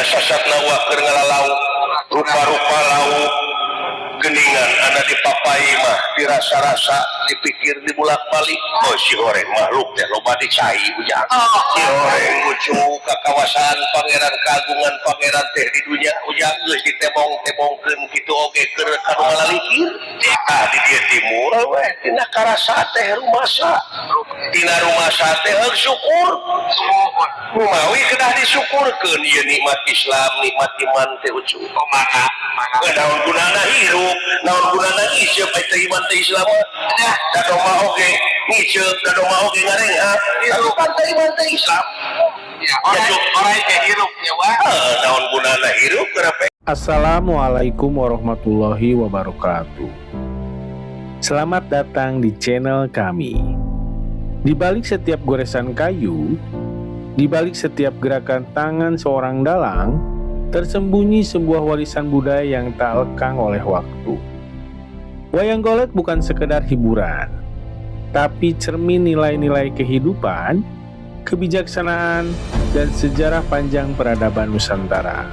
sasatna keur ngalalau rupa-rupa lauk geningan ada di papai mah dirasa-rasa dipikir dibulak-balik si horeng makhluk teh loba dicai ujang si horeng lucu ka kawasan pangeran kagungan pangeran teh di dunia ujang geus ditebong-tebongkeun kitu oge keur kanu ngalalikir di dieu timur we tina karasa teh rumasa tina rumasa teh syukur rumawi kedah disyukurkeun ieu nikmat Islam nikmat iman teh ucu mangga naon gunana hirup naon gunana ngiceu eta iman teh Islam nya dadoma oge ngiceu dadoma oge ngarenga hirup teh iman teh Islam ya orang kayak hirup nya wah naon gunana hirup kenapa. Assalamualaikum warahmatullahi wabarakatuh. Selamat datang di channel kami. Di balik setiap goresan kayu, di balik setiap gerakan tangan seorang dalang, tersembunyi sebuah warisan budaya yang tak lekang oleh waktu. Wayang golek bukan sekedar hiburan, tapi cermin nilai-nilai kehidupan, kebijaksanaan, dan sejarah panjang peradaban Nusantara.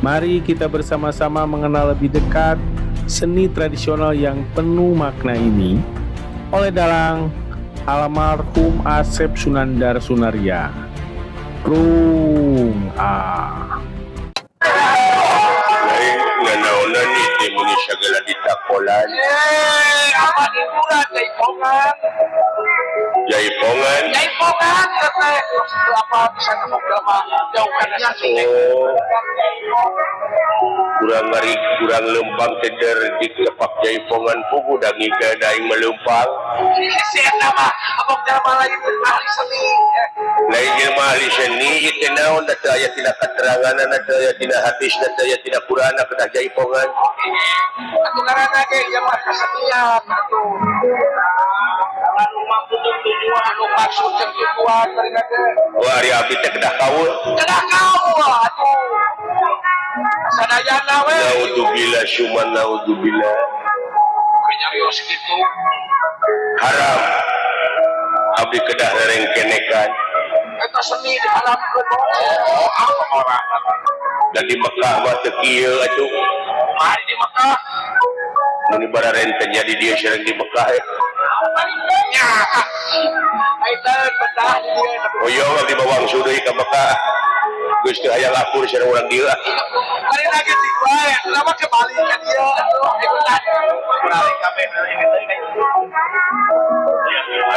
Mari kita bersama-sama mengenal lebih dekat seni tradisional yang penuh makna ini oleh dalang almarhum Asep Sunandar Sunaria. Rung lain nganaonan ni timuni segala ditakolan apa hiburan jaipongan teteh apa bisa nemu drama jauhkan asing kurang lempang tender di kepak jaipongan pugu dan iga daing melempang si nama apa drama lain ahli seni lain jelma ahli seni itu naon da aya tina keterangan da aya tina hadis da aya tina Quran kedah jaipongan atuh karana ge jamaah kesenian atuh anu mampu tujuan anu maksud jeung tujuan mereka teh wah ari abdi teh kedah kaul atuh sadayana we naudzubillah syuman naudzubillah nyarios gitu haram abdi kedah rengkenekan eta seni di alam apa orang dan di Mekah mah teu kieu atuh mari di Mekah mun bararenten jadi dia sering di Mekah nya aitan bedah dia oyong di bawang sudeuy ka Mekah geus teu aya lapur sareng urang dieu hari lagi sih bae kenapa kembali ke dia ikutan balik kabeh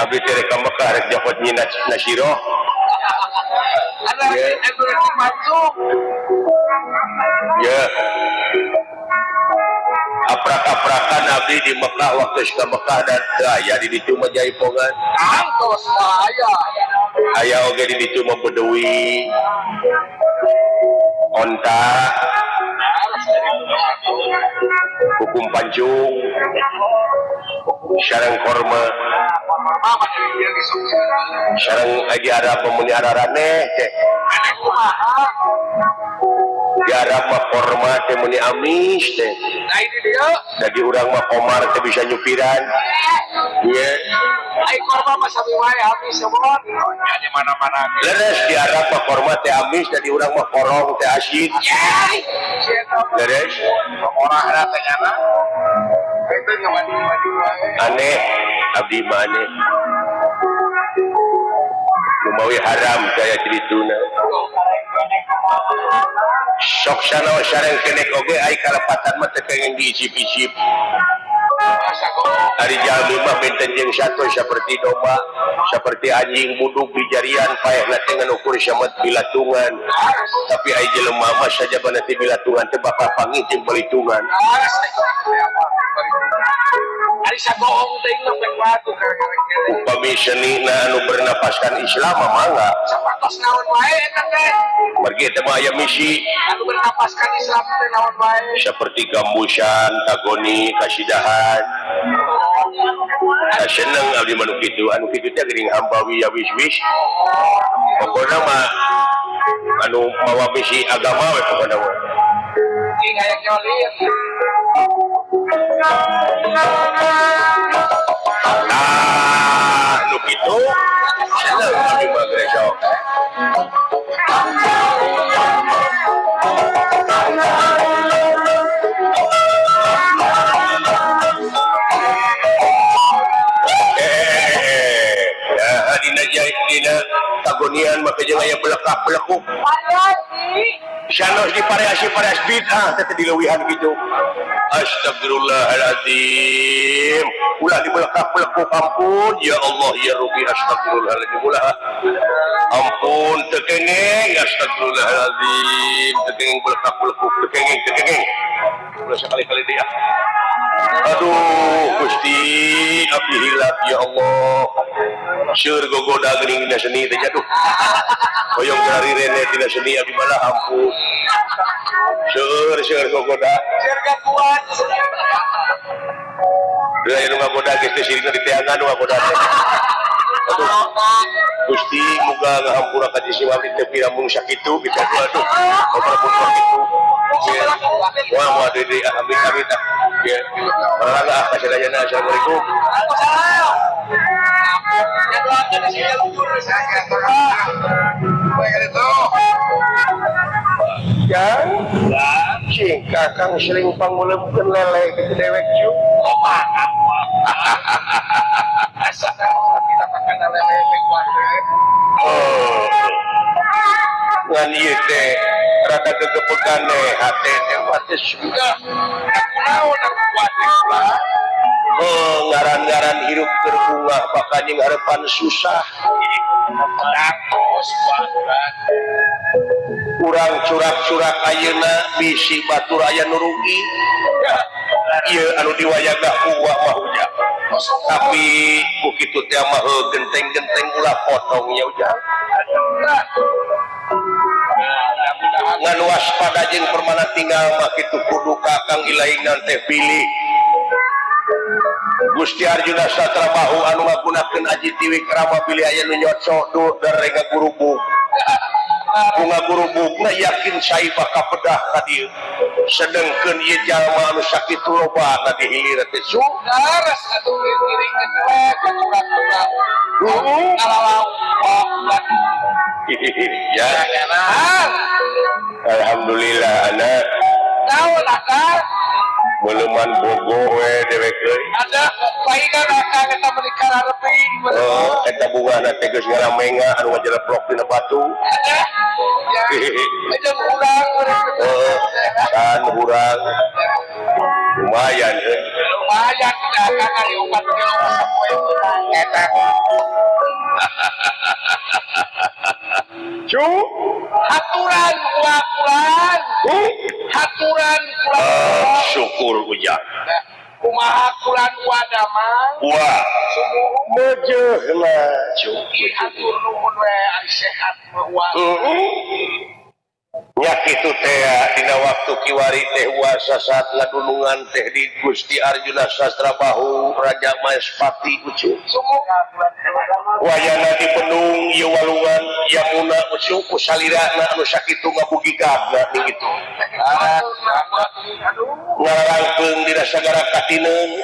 abdi teh ka Mekah rek japot nyina nasiroh ada yang masuk ya aprak-aprakan abdi di Mekah waktu ke Mekah dan aya di ditu mah jaipongan angkos saya aya oge di ditu mah bedewi onta hukum pancung sareng korma sareng agi ada pemuni araraneh teh diarab mah korma teh muni amis teh nah ini dia dagi urang mah komar teh bisa nyupiran ieu ai korma mah sami wae habis semua di mana-mana leres diarab mah korma teh amis dadi urang mah korong teh asin leres orang ada ternyata itu ngamandi aneh abdi mah aneh lumawi haram daya cerituna sok sana sareng kenek oge ai kalepatan mah teu kenging diicip-icip hari jalmi mah benten jeung satu seperti domba seperti anjing buduk di jarian paehna teh ngukur samet bilatungan tapi ai jelema mah sajabana teh bilatungan teh bakal panggih jeung balitungan ari sagoong teh ngepek batu upami senina anu bernapaskan Islam mah mangga sapatos naon wae eta teh margi teh mah aya misi anu bernapaskan Islam teh naon wae seperti gambusan tagoni kasidahan seneng abdi manu kitu anu kitu teh geuning hambawi ya wis-wis pokona mah anu mawa misi agama we pokona mah ing aya nyolir nah nu kitu seneng abdi mah gereja nian maka jeung aya belekak-belekuk. Sanos dipareasi-pareas bid'ah teh dileuwihan kitu. Astagfirullahalazim. Ulah dibelekak-belekuk ampun ya Allah ya Rabbi astagfirullahalazim. Ulah ampun teu kengeng astagfirullahalazim. Teu kengeng belekak-belekuk teu kengeng. Ulah sekali-kali dia. Aduh Gusti abdi hilap ya Allah. Seur gogoda geuning dina seni teh aduh. Hoyong dari rene tina seni abdi malah ampun. Seur gogoda. Seur gangguan. Udah anu ngagoda geus teh sirina diteangan nu ngagoda teh. Aduh. Gusti muga ngahampura ka si wali teu piramun sakitu kita aduh. Sabarapun sakitu. Wah dede amit-amit ah. Ya. Marangga ah kasadayana. Assalamualaikum. Yang cing kakang sering pangulempkeun lele gitu dewek cu. Kita makan lele kuat. Ngan ieu teh rada gegepegan teh hate teh wates sudah. Aku naon aku kuat lah. Ngaran-ngaran hirup berbunga bakal yang harapan susah. Kurang curak-curak ayeuna bisi batur aya nu rugi. Ieu anu diwayaga uwa mah ujang. Tapi ku kitu teh mah genteng-genteng ulah potongnya ujang. Ngan waspada jeung permana tinggal mah kitu kudu kakang ilaingna teh pilih. Gusti Arjuna Satrabahu anu ngagunakeun aji tiwikrama pilih aya nu nyocok dur dereng gurubuk. Bunga gurubukna yakin sai bakal pedah ka dieu. Sedengkeun ieu jalma anu sakitu lobana dihilir teh Laras atuh ngiring ke curang-curang. Kalau ya. Alhamdulillah anak. Naon akang? Meuleman bogo we dewek euy. Ada paingan akang eta menikah rarepi. Eta bungana teh geus ngaramenga anu ngajeleplok dina batu. Ada. Aja urang. Kan urang. Lumayan euy. Lumayan akang ari 4 kilo sapoe eta. Cu, Haturan kulan. Haturan kulan. syukur ujang. Kumaha kulan wadamang. Wah, beujeuh mah cu. Hatur nuhun we ari sehat wa. Nya kitu teh dina waktu kiwari teh wasa saat ngadunungan teh di Gusti Arjuna Sastrabahu Raja Maespati ucu. Wayana di Benung ieu walungan Yamuna ucu ku salirana anu sakitu ngabugigagna kitu. Ngarangkeun dina sagara katineung.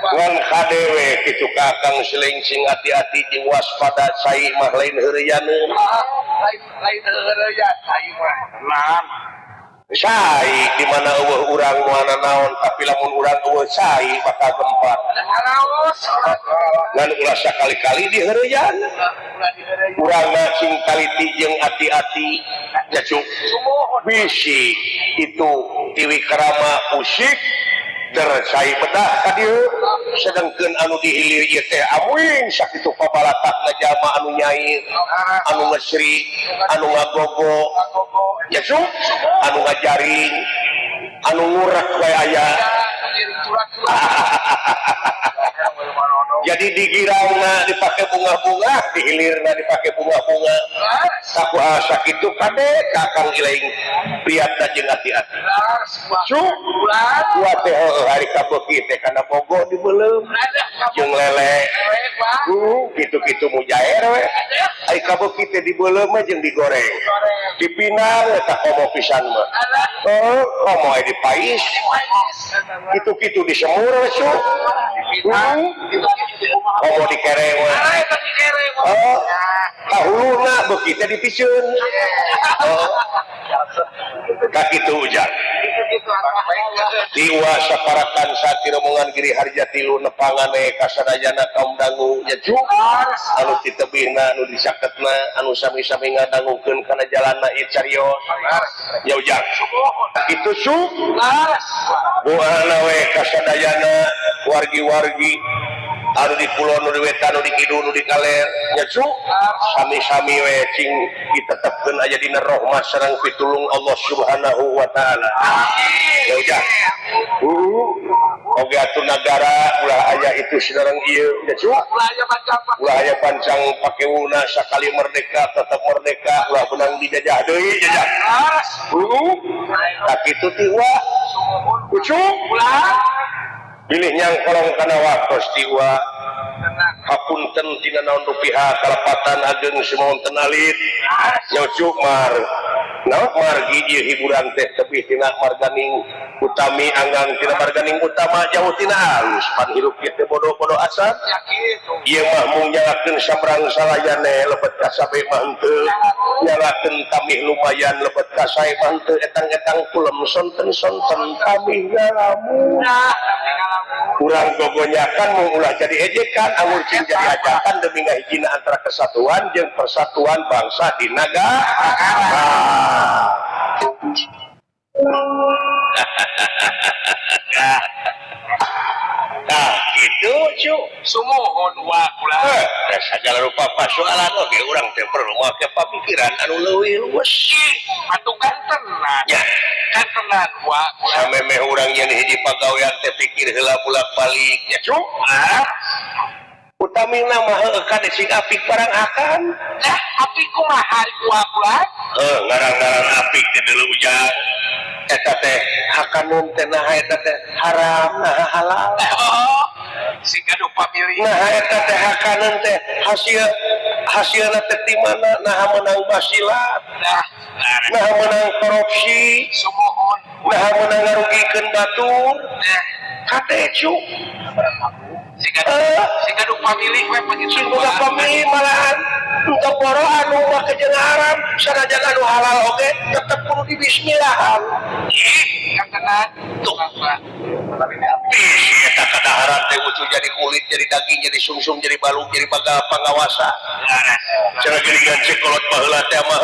Ngan hadewe kitu kakang selengsing hati-hati jeung waspada sai mah lain heureuyaneun. Lain heureuyan sai mah. Naam. Sai di mana eueuh urang moana naon tapi lamun urang eueuh sai bakal gempar. Ngan ulah sakali-kali di heureuyan. Urangna sing kaliti jeung hati-hati jacuk. Bisi itu tiwikrama usik dercai bedah ka dieu sedengkeun anu dihilir ieu teh amuing sakitu pabalatakna jalma anu nyai anu ngesri anu ngagogo ya su anu ngajaring anu ngurak wae aya jadi digirangna dipake bunga-bunga dihilirna dipake bunga-bunga sakuha sakitu kade kakang ilaing priatna jeung hati-hati su buat teh hari kabeuki teh kana bogo dibeuleum jeung lele kitu-kitu mujaer we ai kabeuki teh dibeuleum mah jeung digoreng dipinang eta komo pisan mah komo aya dipais kitu-kitu disemur we su komo dikereng we kahuluna beuki teh dipikeun ka kitu ujang Diwa saparakan saat rombongan Giri Harja tilu nepangane kasadayana kaum dangu nya cuk anu ditebihna anu disaketna anu sami-sami ngadangukeun kana jalanna ieu carios ya ujang itu cuk buahna we kasadayana wargi-wargi anu di pulau nu di wetan nu di kidul nu di kaler nya cuk sami-sami we cing ditetepkeun aya dina rahmat sareng pitulung Allah Subhanahu wa taala ya ujang oge atuh negara ulah aya itu sadareng ieu nya cuk ulah aya pancang pakeuna sakali merdeka tetep merdeka ulah benang dijajah deui jajah tak kitu ti wa ucuk pilih nyang kolong kana waktos ti wa hapunten tina naon rupiah kalepatan ageng simoon tenalit nyocuk mar naon margi ieu hiburan teh tebih tina marganing utami anggang tina marganing utama jauh tina alus pan hirup kieu bodoh-bodoh asal ieu mah mung nyalakeun samrang salayane lebet ka sabe mah henteu nyalakeun tamih lumayan lebet ka sae mah henteu etang-etang kulem sonten-sonten tamih ngalamun urang gogonyakan mung ulah jadi ejekan amun cing jadi ajakan demi ngahijina antara kesatuan jeung persatuan bangsa di nagara. Nah, gitu cu Sumuhun wa kula. segala rupa persoalan oke urang teh perlu make pamikiran anu leuwih luas. Atuh gantenan. Ya, Gantenan wa kula. samemeh urang yen hiji pagawean teh pikir heula bolak-balik nya cu. Utamina mah kade sing apik barang akan. Nah, api kumaha wa kula? Ngarang-ngarang apik teh deuleu ujang. Eta teh hakanun teh nah eta teh haram nah halal. Oh, sing gaduh pamilih. Nah eta teh hakanun teh hasilna teh di mana nah menang basilat. Nah menang korupsi. Sumuhun. Nah menang ngarugikeun batur. Kade cu. Sing gaduh pamilih we begitu. Sing boga pamilih malahan untuk boro anu mah kejeung haram sanajan anu halal oge tetep kudu dibismillahan. Gantenan. Tuh. Eta kadaharan teh ucul jadi kulit, jadi daging, jadi sungsum, jadi balung, jadi pangawasa. Cenah geuningan cekolot baheula teh mah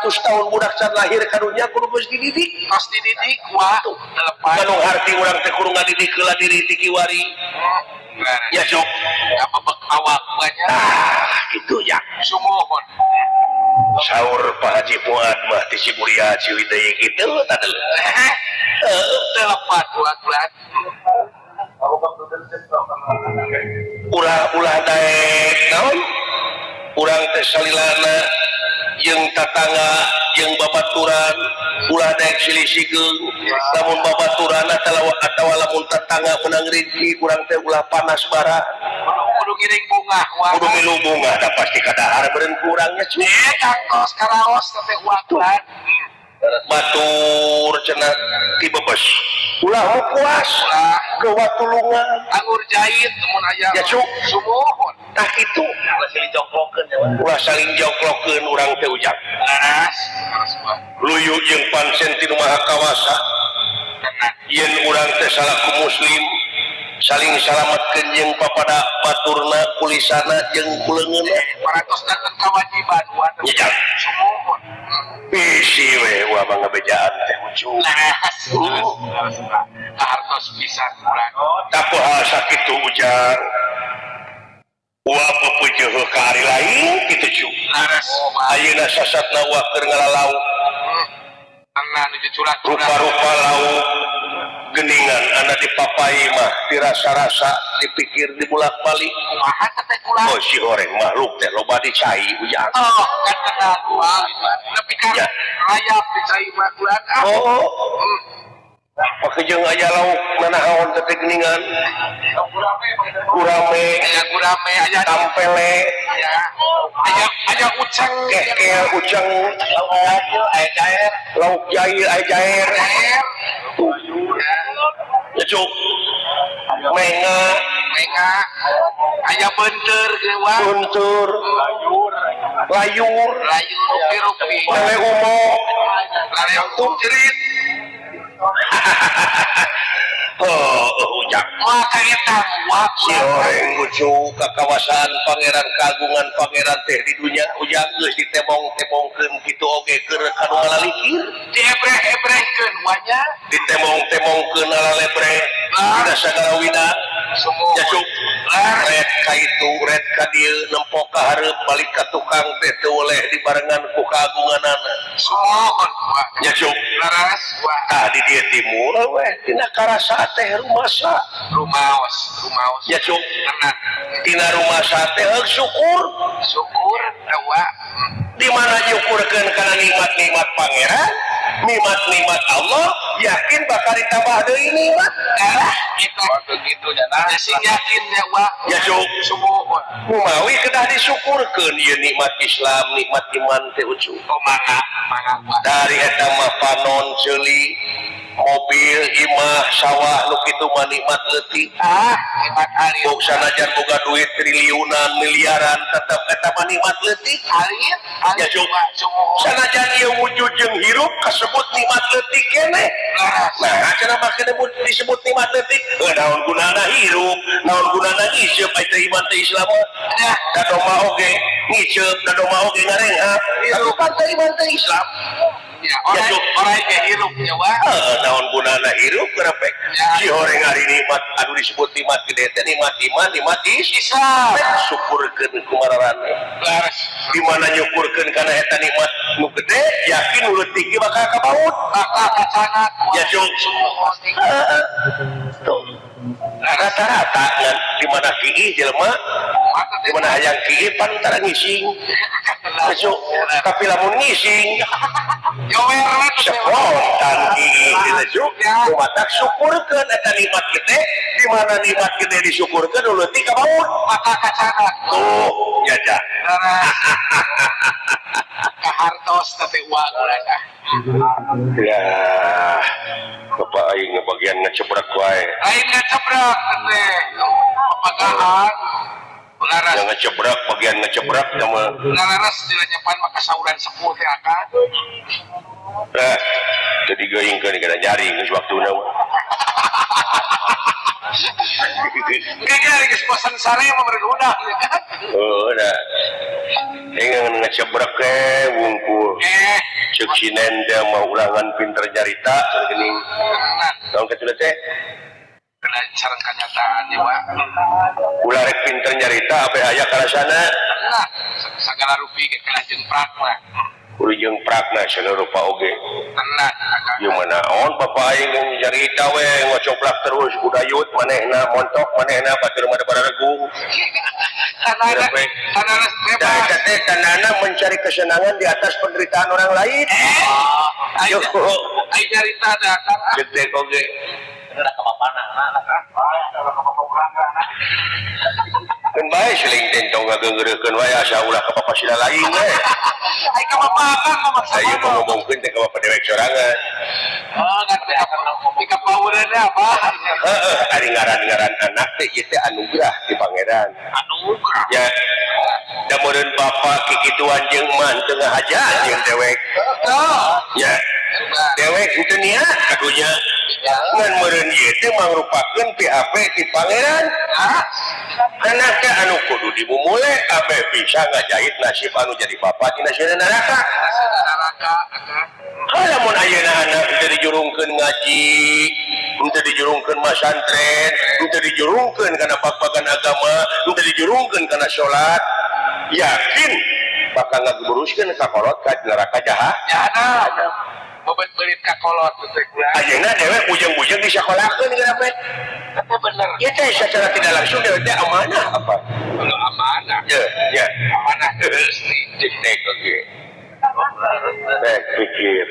100 tahun budak can lahir ka dunya kudu geus dididik. Pas dididik wa lepas. Manung harti urang teh kudu ngadidik heula diri ti kiwari. Ya cuk. Apa bek awak banyak. Gitu ya. Sumuhun. Saur Pak Haji Fuad mah ti Ciburia Ciwidey kitu tah Telepat bulat-bulat. ulah daek naon urang teh salilana jeung tatangga jeung babaturan ulah daek silisikeun lamun babaturan atawa lamun tatangga meunang rinci urang teh ulah panas bara Kudu giring bunga wa. kudu milu bunga da pasti kadahar beureun kurangnya cuy Kangkos karaos teh wa. batur cenah ti bebes ulah puas ke watulungan Anggur jahit mun aya. Ya, Cuk. Sumuhun. tah kitu ulah saling jongklokeun urang teh ujang Laras. luyu jeung pancen ti nu maha kawasa yen urang teh salaku muslim saling salametkeun jeung papada baturna kulisana jeung kuleungeunna Paratos datang kewajiban wa. Nyejang. Sumuhun. bisi we wa mangga bejaan teh ujung Laras. Hartos pisan urang. tapoha sakitu ujang wa pepeujuh ka ari lain kitu cu Laras. ayeuna sasatna wa keur ngalalau Tenang di curhat. rupa-rupa lauk geningan anak dipapai mah dirasa-rasa dipikir dibulak-balik Kumaha teh kula? oh si goreng makhluk teh loba dicai ujang Oh, kan kenal gua. Tapi kan Ya. rayap dicai bulan. oh pakai jeung aya lauk nanaon teh geningan gurame Aya gurame, aya tampele ya. Aya uceng, kekel uceng aya jair, lauk jair aya jair air. ya cuk menga Menga, aya benter gewa. buntur layur Layu rupi-rupi. lele umo Lale jerit. Ujang maka eta wak si horeng lucu ke kawasan pangeran kagungan pangeran teh di dunia ujang geus ditemong-temongkeun kitu oge keur kanu ngalalikir diebreh-ebrehkeun wanya ditemong-temongkeun alalebre dina sagala wina semua jacuk red ka itu red ka dieu nempok ka hareup balik ka tukang teh teu oleh dibarengan ku kagunganana semua wak jacuk laras wak tah di dieu timur weh tina karasa teh rumasa rumaos jacuk tenang tina rumasa teh syukur syukur wak di mana nyukurkeun kana nikmat-nikmat pangeran nikmat-nikmat Allah yakin bakal ditambah deui nikmat itu begitu dan sing yakin ya wak ya cuk semua kumawi kedah disyukurkeun ieu nikmat Islam nikmat iman teh ucu maka wak dari eta mah panon ceuli mobil imah sawah nu kitu mah nikmat leutik nikmat hari bok sanajan boga duit triliunan miliaran tetep eta mah nikmat leutik ya cuk sanajan ieu wujud jeung hirup kasebut nikmat leutik keneh nah cenah kena disebut nikmat leutik naon gunana hirup naon gunana ngiceup aya iman teh Islam da doma oge ngiceup da doma oge ngarenghap tapi kan teh iman teh Islam orang yang hirup ya wak naon gunana hirup kenapa si horeng hari nikmat anu disebut nikmat gede teh nikmat iman nikmat Islam syukurkeun kumararane laras di mana nyukurkeun kana eta nikmat nu gede yakin nu leutik ge bakal kabaut bakal kacangat ya cuk tuh rata-rata ngan di mana kieu jelema di mana hayang kieu pantara ngising cuk tapi lamun ngising jower spontan kieu cuk kumatak syukurkeun eta nikmat gede di mana nikmat gede disyukurkeun nu leutik kabaut bakal kacangat tuh jaja laras kahartos tapi uang urang ya bapak aing bagian ngecebrak wae lain ngecebrak teh pagahan laras yang ngecebrak bagian ngecebrak sama laras dilanyepan maka sauran sepuh teh akan jadi geuingkeun kana nyaring geus waktuna kayaknya geus bosan sare mah berudah udah ingin ngecebrak ke wungkul cek sinen dia mau ulangan pinter nyarita geuning naon kitu teh kena sareng kenyataan ya wak ulah rek pinter nyarita abe aya karasana nah sagala rupi ge kena jeung prak mah kudu jeung prakna cenah rupa oge tenang ieu mah naon bapak aing nyarita we ngocoblak terus kudayut manehna montok manehna batur mah bararegung karena da eta teh tandana mencari kesenangan di atas penderitaan orang lain ayo nyarita datang gede oge udah kemana kan bae seling tentong ngageureurkeun wae asa ulah ka papasila lain we ai ka bapakan mah saya mau ngomongkeun teh ka bapak dewek sorangan ngerti apa pika paureuna apa ari ngaran-ngaran anak teh ieu teh anugerah ti pangeran anugerah ya da meureun bapak kikituan jeung man teu ngahaja jeung dewek ya dewek henteu niat kadunya ngan meureun ieu teh mangrupakeun PHP ti pangeran anak teh anu kudu dimumule abe bisa ngajahit nasib anu jadi bapak tina sieun neraka lamun ayeuna anak teu dijurungkeun ngaji teu dijurungkeun masantren teu dijurungkeun kana babagan agama teu dijurungkeun kana salat yakin bakal ngageburuskeun ka kolot ka neraka jahanam bobet beulit ka kolot teh ayeuna dewek bujang-bujang disakolahkeun geus apa tapi bener ieu teh secara tidak langsung dewek teh amanah apa amanah ya amanah Gusti tek oge tek pikir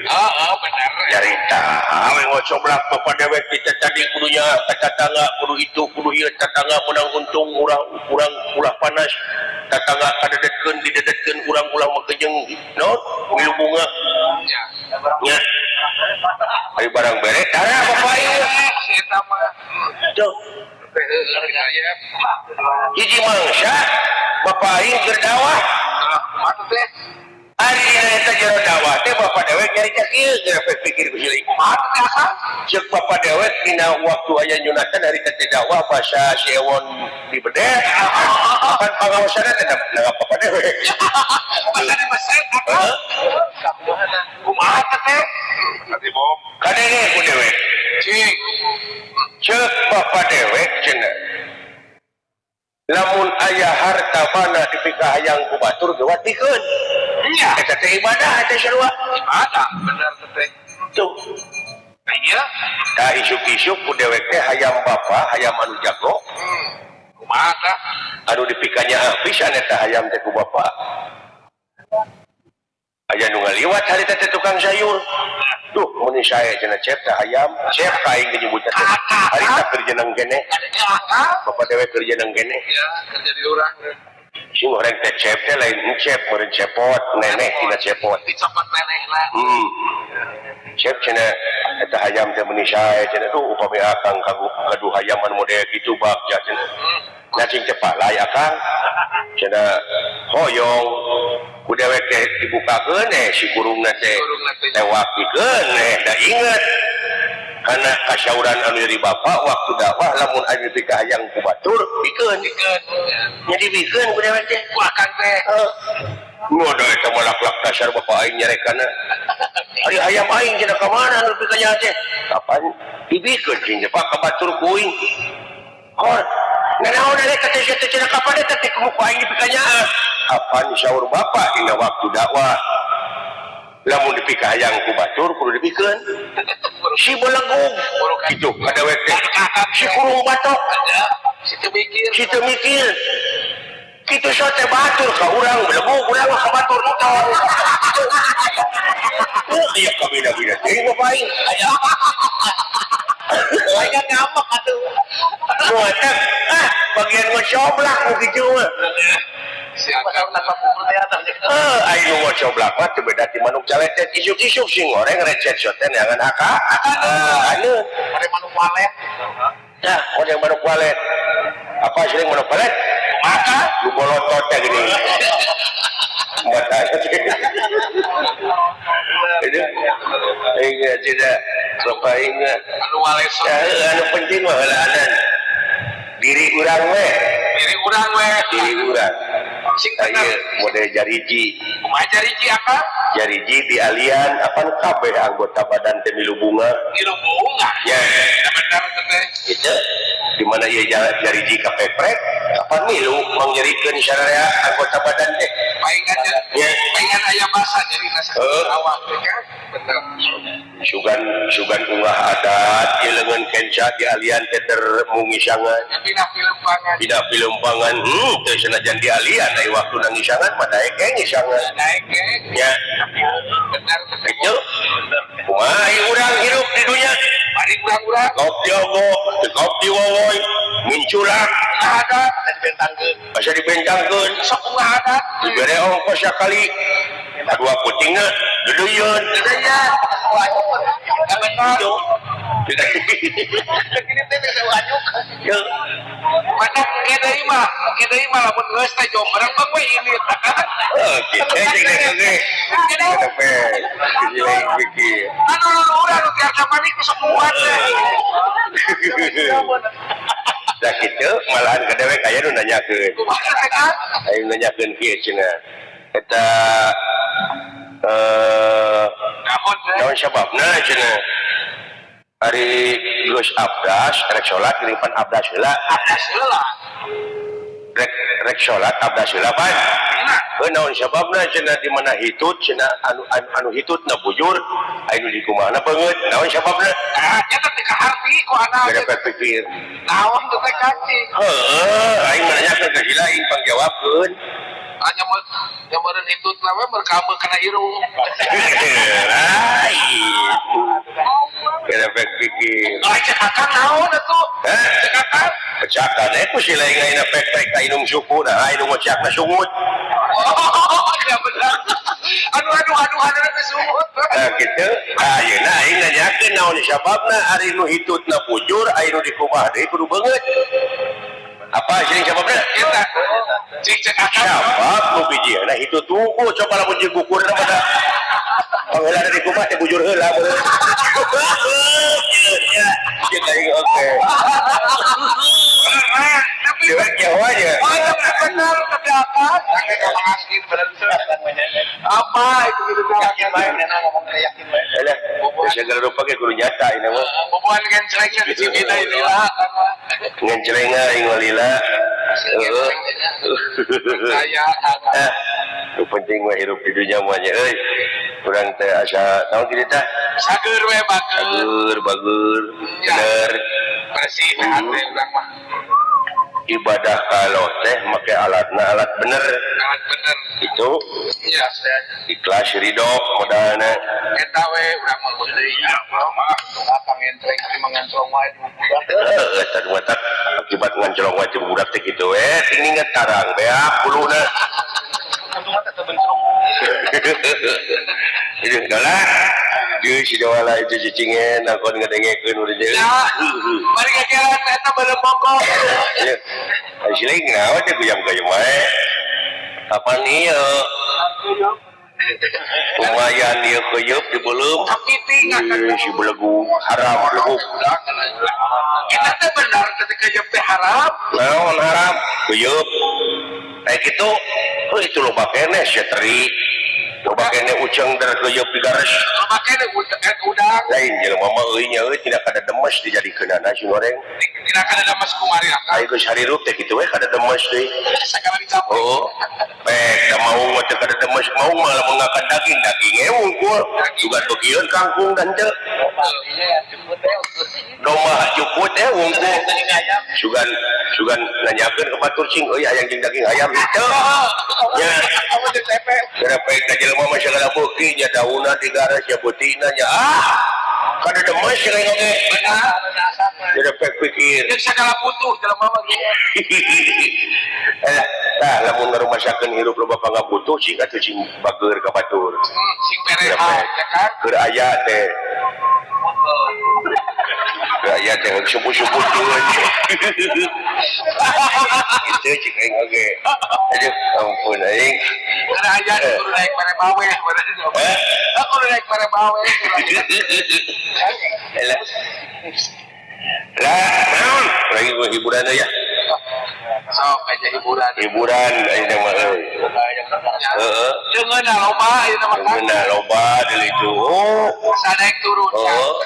bener cerita awe ngocoblak bapak dewek kita tadi kudunya tetangga kudu itu kudu ieu tetangga menang untung urang ulah panas tetangga kadedetkeun didedetkeun urang ulah makejeng naon milu bunga nya ari barang bere tara bapak ieu eta mah tuh hiji mangsa bapak ieu keur dawah matu teh Ari eta jero dakwah teh bapak dewek nyari cak ieu geus pikir ku silih. Cek bapak dewek dina waktu aya nyunatan dari teh dakwah bahasa si Ewon di bedeh. Kan pangaosana teh da bapak dewek. Bahasa di meset apa? Kumaha teh? Tadi bom. Kadenge ku dewek. Cing. Cek bapak dewek cenah. Lamun aya harta mana dipikah hayang ku batur gewatikeun. Iya. Eta teh ibadah teh sarua. Ada bener teh. Tuh. Iya. Da isuk-isuk ku dewek teh hayam bapa, hayam anu jago. Kumaha tah? Anu dipikanya pisan eta hayam teh ku bapa. Aya nu ngaliwat hari teh tukang sayur. Duh, mun sae cenah cep teh hayam, cep aing nyebutna teh. Hari teh kerja nang kene. Bapak dewek kerja nang kene. Ya, kerja di urang. Sing goreng teh cep teh lain cep, meureun cepot, neneh tina cepot. Dicopot neneh lah. Cep cenah eta hayam teh mun sae cenah tuh upami akang kadu hayam anu model kitu bagja cenah. Cacing cepat layak akang cenah hoyong ku dewek teh dibukakeun si kurungna teh lewatikeun da inget kana kasyauran anu dari bapak waktu dakwah lamun anu dipikah hayang ku batur pikeun nya dipikeun ku dewek teh Ku akan teh. ngodo eta mah laklak dasar bapak aing nyarekana ari hayam aing cenah ka mana anu pikanya teh kapan dibikeun cing pak ka batur kuing hor nanaon ada kata jatuh cenah kapan eta teh ku aing dipikanya kapan syaur bapak dina waktu dakwah lamun dipikah hayang ku batur kudu dipikeun si belenggung kitu kadawek teh si kurung batok si teu mikir kitu sote batur ka urang belenggung urang ka batur motor ieu kabina-bina teh bapak aing aya aya ngambek atuh motak bagian ngocoblak nu kitu mah Siapa tanpa pukul teh atas. aing nu ngocoblak mah teu beda ti manuk caletet isuk-isuk sing goreng recet soten jangan haka anu Ada manuk walet. nah model manuk walet apa sering manuk walet maka lu bolotot teh gini mata itu ingat tidak lupa ingat Anu walet so. anu penting mah heulaan diri urang we Diri urang we. diri urang Sing bener. ieu model jariji Kumaha jariji akang? jariji di alian apan kabeh anggota badan teh milu bunga Ieu bunga. ya Bener teh. itu di mana ieu jariji kapeprek apan milu mangyarikeun sararea anggota badan teh Paingan Ya. paingan aya basa jadi rasa awak teh kan. Bener. sugan unggah adat ieu leungeun kenca di alian teh termungisangan Pindah film banget. tidak pilumpangan teu sanajan di alian ai waktu nangisangan pada eke ngisangan Naik ke. nya Bener teh. itu kumaha urang hirup di dunya Mari urang-urang. kopi ogo kopi wowoy mincurak Ada dibentangkeun. bisa dibentangkeun Sok kumaha ada. dibere ongkos sakali kadua putingna dedeyeun Iya. Yang bener. begini teh bisa lanjut ya Mana kita ima lamun geus teh jom barang bang we ini. kita cek kenapa jadi pikir Anu urang nu tiap zaman iku sok kuat teh. dah kitu malahan kadewek aya nu nanyakeun Kumaha teh kan? aya nu nanyakeun kieu cenah eta Namun teh. naon sababna cenah hari geus abdas rek salat geuning abdas heula Abdas heula. rek salat abdas heula pan Nah, naon sababna cenah di mana hitut cenah anu hitutna bujur anu di kumana beungeut naon sababna eta teh kaharti ku anak. beda pikir Naon teh teh kacing. aing nanyakeun ka sila aing pangjawabkeun Hanya meureun hitut na we merkame kana irung. lain beda pikir Cek akang naon atuh? Cek akang. pecakan ku sila aing aina pek-pek ka inung suku nah aing ngocakna sungut Oh, iya benar. Aduh, teh sumut. nah gitu ayeuna aing nanyakeun naon sababna ari nu hitutna bujur ari nu di kumah deui kudu beungeut Apa sih jawabnya? Kita cek akan. Siapa lu biji? Nah itu tunggu coba lah bujur gugur nama dah. Pengelah dari kumat ya bujur heula boleh. Ya kayak oke. Dewek Jawa aja. Benar tapi apa? Apa itu gitu yakin bae nana ngomong yakin bae. Alah, segala rupa ke guru nyata ini mah. Boboan kan celengnya di sini ini lah kan. Ngan celenga ing walila. Saya Lu penting mah hirup di dunia mah nya euy. Urang teh asa tahu kitu tah. sager we bagus. Bagur. Bener. Bersih sehat we urang mah. Ibadah kalau teh make alatna alat bener. Sangat bener. Itu Iya, saya ikhlas ridho modalna. eta we urang mah kudu deui nya. Maaf, apa ngentreng terima ngantrong wae di budak. Eta dua tak akibat ngancolong wae ti budak teh kitu we ting inget tarang bea puluna. Untung mah tetep bencong. Itu adalah dia si dawala itu cicingen aku ngedengekeun urang teh. Ya, mari kakelan eta bener pokok. Ya. Asli ngawa teh guyam-guyam wae. Kapan ieu? Lumayan ieu keueup di beuleum. Tapi tinggal Si belegu haram belegu. kita teh benar ketika jep teh haram. Naon haram? Keueup. Kayak gitu. Oh itu loba kene setri. Loba kene uceng dari keueup digares. Makanya udang Lain jelema mah euy nya euy tidak kada demes dijadikeun nasi goreng. tidak akan ada mas kumari akan Ai geus harirup teh kitu we kada demes deui. segala dicampur. Oh. Da mau mah teu kada demes mau malah mengakan daging wungkul. Juga begieun kangkung dan teu. Domba jukut wungkul. Sugan nanyakeun ke batur cing euy aya jeung daging ayam teu. Nya Kamu di TP. kenapa ka jelema mah segala beuki nya daunna digares ya beutina nya kada demes jeung oge. Jadi pek pikir. Yang segala butuh dalam mama gitu. Tah lamun ngarumasakeun hirup loba pangabutuh cing atuh cing bageur ka batur. Sing bereha ya kan. Keur aya teh. Keur aya teh subuh-subuh teuing. Itu cing aing oge. Aduh ampun aing. Ada aja kudu naik bare bawe. Aku udah naik bare bawe. Elah. Lah, naon? Lagi gua hiburan ya. Sok aja hiburan. Hiburan aing mah euy. Heeh. Jangan loba ieu mah kan. Beuna loba deui itu. Oh. Bisa naik turun. Oh.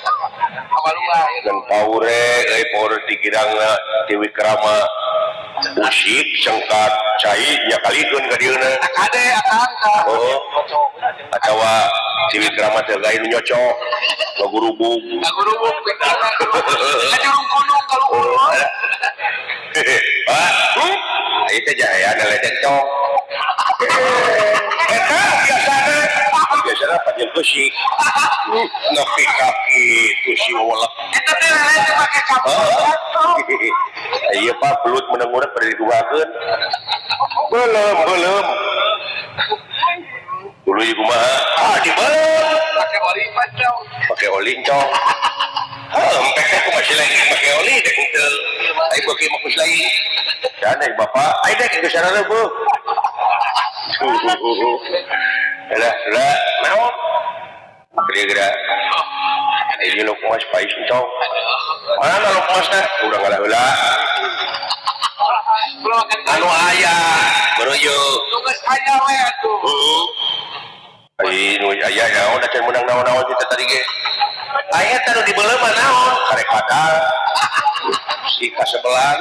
Apa lupa Dan paure euy paure dikirangna ti Wikrama usik sengkat cai nya kalikeun ka dieuna. Kade akang ka. Oh. Atawa ti Wikrama teh gawe nyocok. Ngagurubuk. Aku rubuk pitana. Kajurung gunung kalau gunung. Pak, ayo teh jahayana ledek cok. Eta biasana panjang kusik. Nepi kaki kusi wolek. Eta teh lele make kapal. Iya Pak, belut menengurut pada diduakeun. Belum. Dulu ibu mah, dibelem. Pakai oli pacau. Pakai oli cok. Empek aku masih lagi pakai oli dek itu. Ayo bagi makus lagi. Dan bapak, ayo dek ke sana dulu bu. Lah, naon? Kira-kira. Ini lo kumas pais cok. Mana lo kumasnya? Udah nggak lah. Belum akan Anu ayah, beroyo. tugas aya we atuh. Ai nu aya naon can menang naon-naon kita tadi ge. Aya tanu di beuleum naon? Karek kadal. Si kasebelan.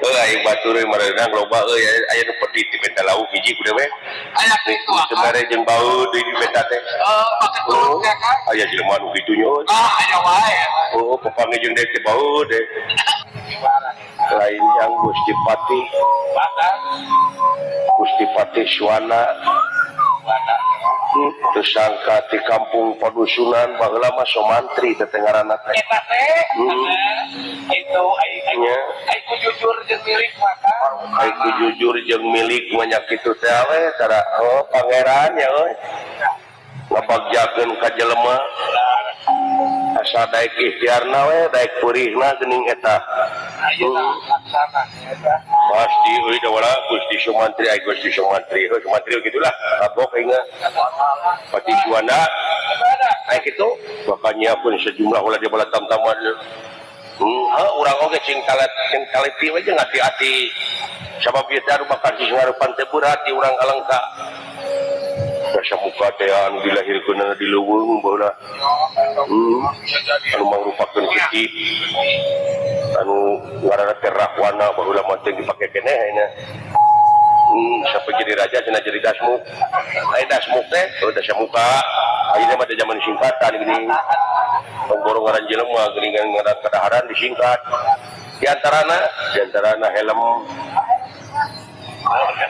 Aing batur mareunang loba euy aya nu pedit di benta lauk hiji kudu we. Aya kitu Teu mere jeung bau di benta teh. pakai turun ya kan. Aya jelema nu kitu nya. Aya wae. Oh, papange jeung dek teh bau deh. Lain yang Gusti Pati. Gusti Pati Suwana. Tersangka di kampung Padusunan baheula mah somantri teh ngaranna teh. Eta teh itu aing jujur jeung milik maka. Aing jujur jeung milik banyak kitu teh we tara pangeran ya euy. Ngabagjakeun ka jelema. asal daek ikhtiarna we daek peurihna geuning eta laksana eta pasti euy da wala Gusti Sumantri Sumantri gitulah abok aing pati Juanda aya kitu bakal nyiapkeun sejumlah ulah di bala tam-taman urang oge cing kaleti we jeung hati-hati sabab ieu teh bakal ngarupan teu berat di urang alengka rasa muka teh anu dilahirkeun di leuweung baheula anu mangrupakeun kecil anu ngaranna teh Rahwana baheula mah teh dipake keneh ayeuna sampai jadi raja cenah jadi dasmuk aya dasmuk teh dasar muka ayeuna mah teh zaman singkatan gini penggorong ngaran jelema geuningan ngaran kadaharan disingkat di antarana helm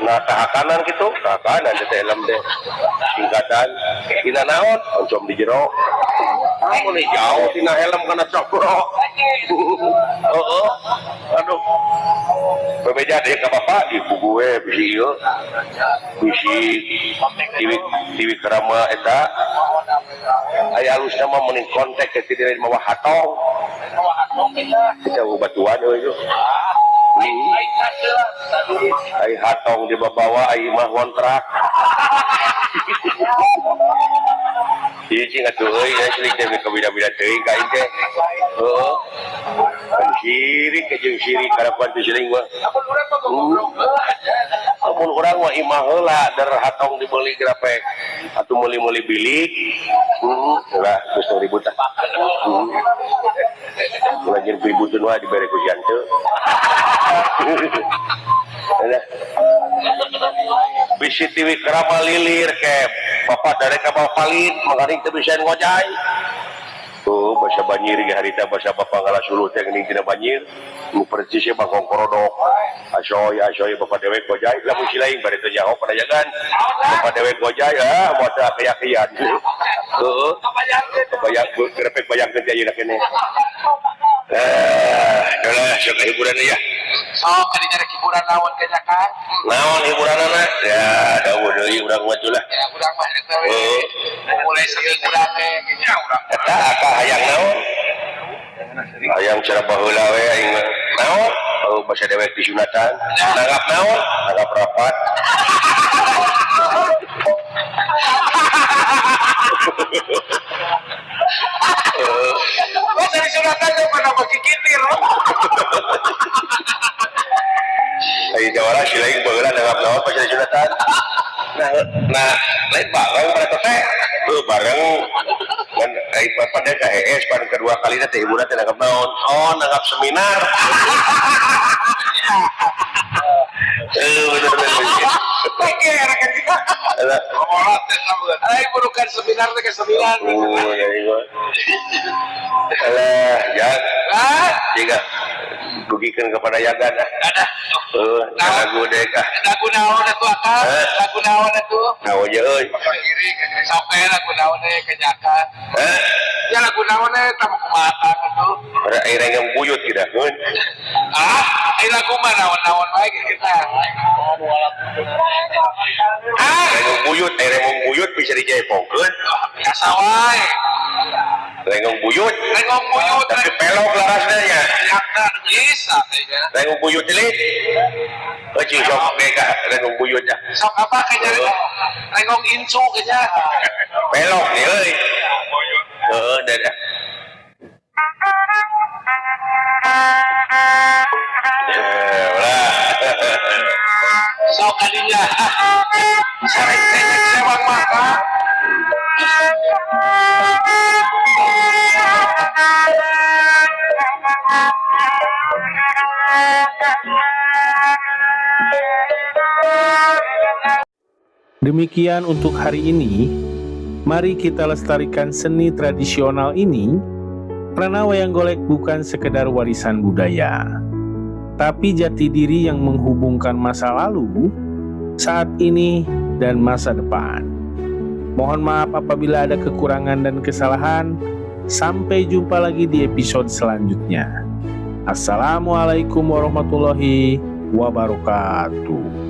nah tahakanan gitu tahakanan teh helm teh singkatan dina naon oncom di jero mun jauh dina helm kana cokro aduh bebeja deh ka bapak di buku we bisi ieu bisi tiwi kerama eta aya alusna mah meuning kontak teh ti diri mah hatong kita batuan euy ai hatong di babawa ai mah kontrak ieu cing atuh euy asli teh kabida-bida teuing ka teh heuh sirik jeung sirik karapan teh siring mah amun urang mah imah heula der hatong dibeli grapek atuh meuli-meuli bilik ulah geus ribut tah lagi ributun wae dibere ku jante bisi tiwi kerama lilir ke bapak dari kapal palit mengaring teu bisa ngojay tuh bahasa banjir ge harita bahasa bapak ngalah suluh teh geuning tina banjir nu percis ya bangkong korodok asoy bapak dewek ngojay lamun si lain bari teu nyaho padayagan bapak dewek ngojay moal teu keyakian heuh bayang grepek bayangkeun teh ayeuna keneh udah sok hiburan ya sok kali nyari hiburan naon ke Jakarta naon hiburanana ya daun deui urang mah lah ya urang mah eta mulai seminggu teh nya urang eta aka hayang naon hayang cara baheula we aing naon basa dewek disunatan nanggap naon nanggap rapat dari sunatan teh pada bagi kitir ai jawara si lain baheula nanggap naon pas dari sunatan nah lain bareng pada teh bareng kan ai pada KHS pada kedua kali teh hiburan teh nanggap naon nanggap seminar bener-bener oke rakan kita ngolah teh sampeun ai burukan seminar teh ke seminar alah jangan jika dugikeun kepada yagan ada lagu deh kah lagu naon atuh akang lagu naon atuh naon ye euy kiri sampai lagu naon ke Jakarta ya lagu naon tamu kumaha atuh air yang buyut kita kan ai lagu mah naon-naon wae kita rengong buyut bisa dijepongkeun biasa wae rengong buyut tapi pelok larasna nya yakna bisa teh rengong buyut delit cing sok ge ka rengong buyut dah sok apa kayaknya rengong incu kayaknya pelok nih euy dah sok kadinya sareng teh sewang maka Demikian untuk hari ini. Mari kita lestarikan seni tradisional ini, karena wayang golek bukan sekedar warisan budaya, tapi jati diri yang menghubungkan masa lalu, saat ini, dan masa depan. Mohon maaf apabila ada kekurangan dan kesalahan. Sampai jumpa lagi di episode selanjutnya. Assalamualaikum warahmatullahi wabarakatuh.